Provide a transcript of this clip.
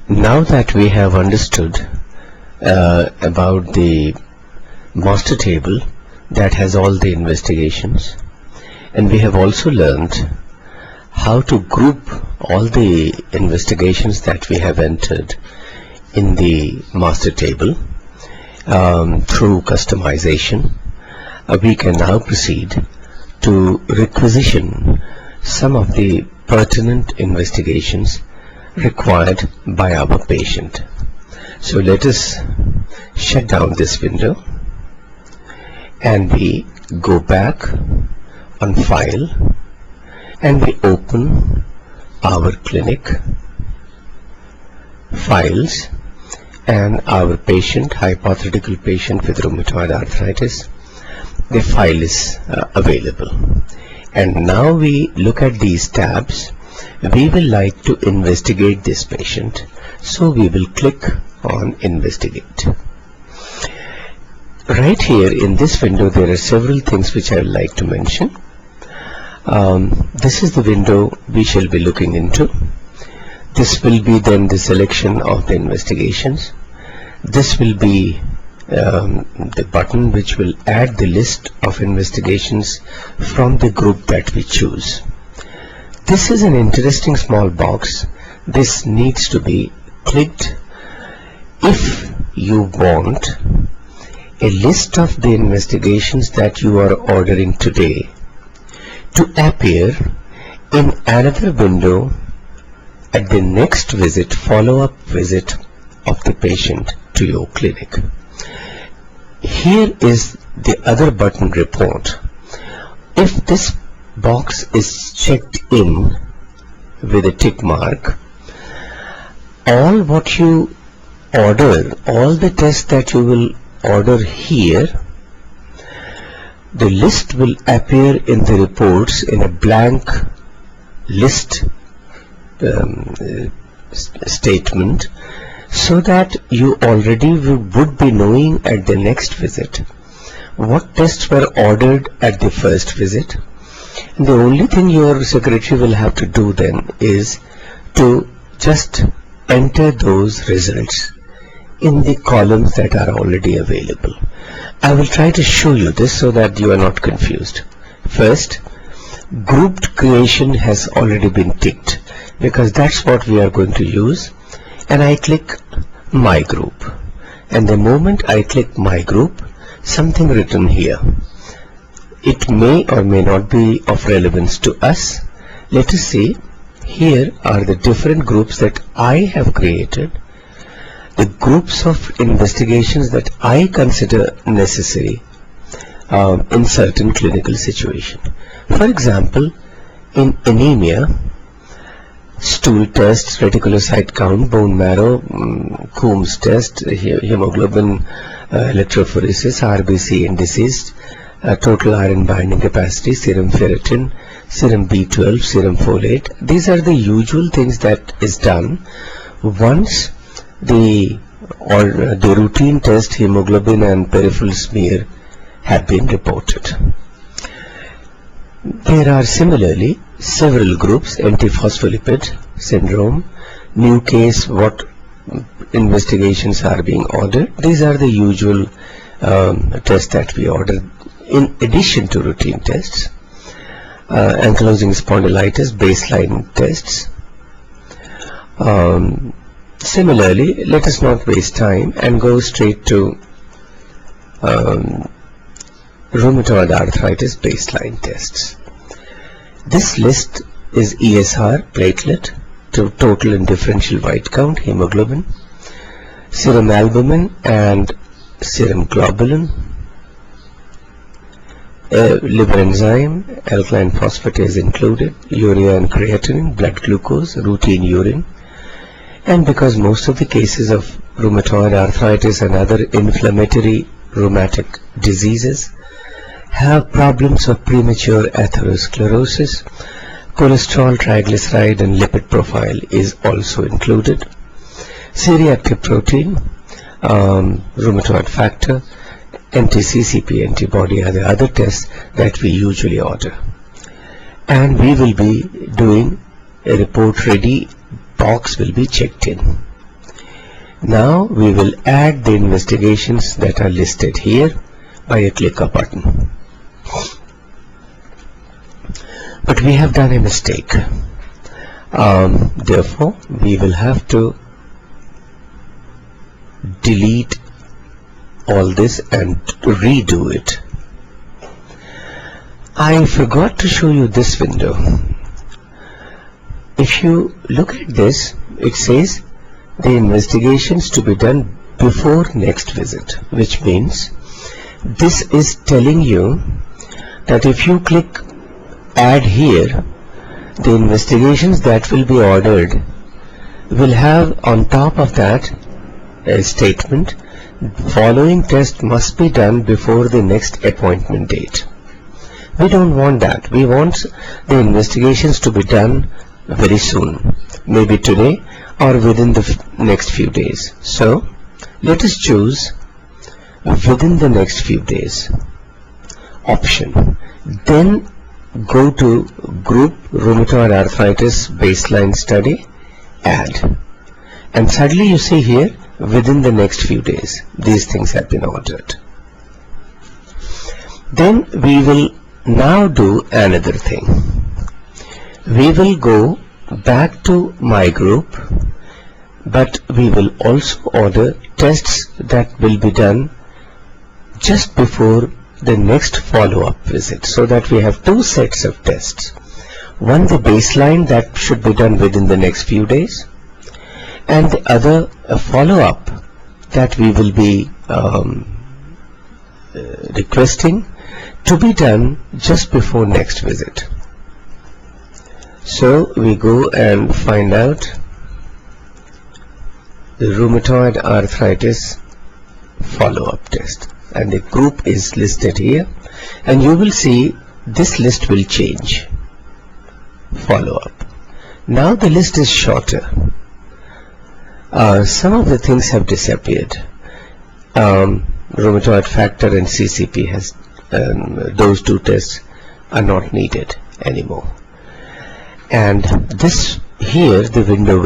Now that we have understood about the master table that has all the investigations, and we have also learned how to group all the investigations that we have entered in the master table through customization, we can now proceed to requisition some of the pertinent investigations required by our patient. So let us shut down this window and we go back on File and we open our clinic files and our patient, hypothetical patient with rheumatoid arthritis. The file is available, and now we look at these tabs. We will like to investigate this patient, so we will click on investigate. Right here in this window there are several things which I would like to mention. This is the window we shall be looking into. This will be then the selection of the investigations. This will be the button which will add the list of investigations from the group that we choose. This is an interesting small box. This needs to be clicked if you want a list of the investigations that you are ordering today to appear in another window at the next visit, follow-up visit of the patient to your clinic. Here is the other button, report. If this box is checked in with a tick mark, all what you order, all the tests that you will order here, the list will appear in the reports in a blank list statement, so that you already would be knowing at the next visit what tests were ordered at the first visit. And the only thing your secretary will have to do then is to just enter those results in the columns that are already available. I will try to show you this so that you are not confused. First, grouped creation has already been ticked because that's what we are going to use, and I click my group, and the moment I click my group, something written here. It may or may not be of relevance to us. Let us see. Here are the different groups that I have created, the groups of investigations that I consider necessary in certain clinical situation. For example, in anemia, stool tests, reticulocyte count, bone marrow, Coombs test, hemoglobin electrophoresis, RBC indices, total iron binding capacity, serum ferritin, serum B12, serum folate. These are the usual things that is done once the routine test, hemoglobin and peripheral smear have been reported. There are similarly several groups: antiphospholipid syndrome, new case, what investigations are being ordered. These are the usual tests that we order in addition to routine tests. Ankylosing spondylitis, baseline tests. Similarly, let us not waste time and go straight to rheumatoid arthritis baseline tests. This list is ESR, platelet, total and differential white count, hemoglobin, serum albumin and serum globulin, liver enzyme, alkaline phosphatase included, urea and creatinine, blood glucose, routine urine. And because most of the cases of rheumatoid arthritis and other inflammatory rheumatic diseases have problems of premature atherosclerosis, cholesterol, triglyceride and lipid profile is also included. C-reactive protein, rheumatoid factor, anti-CCP antibody are the other tests that we usually order. And we will be doing a report ready box will be checked in. Now we will add the investigations that are listed here by a clicker button. But we have done a mistake. Therefore, we will have to delete all this and redo it. I forgot to show you this window. If you look at this, it says the investigations to be done before next visit, which means this is telling you that if you click add here, the investigations that will be ordered will have on top of that a statement: following test must be done before the next appointment date. We don't want that. We want the investigations to be done very soon, maybe today or within the next few days. So let us choose within the next few days option. Then go to group rheumatoid arthritis baseline study, add, and suddenly you see here within the next few days these things have been ordered. Then we will now do another thing. We will go back to my group, but we will also order tests that will be done just before the next follow-up visit, so that we have two sets of tests. One, the baseline that should be done within the next few days, and the other, a follow-up that we will be requesting to be done just before next visit. So we go and find out the rheumatoid arthritis follow-up test, and the group is listed here, and you will see this list will change. Follow-up. Now the list is shorter. Some of the things have disappeared. Rheumatoid factor and CCP has those two tests are not needed anymore. And this here, the window will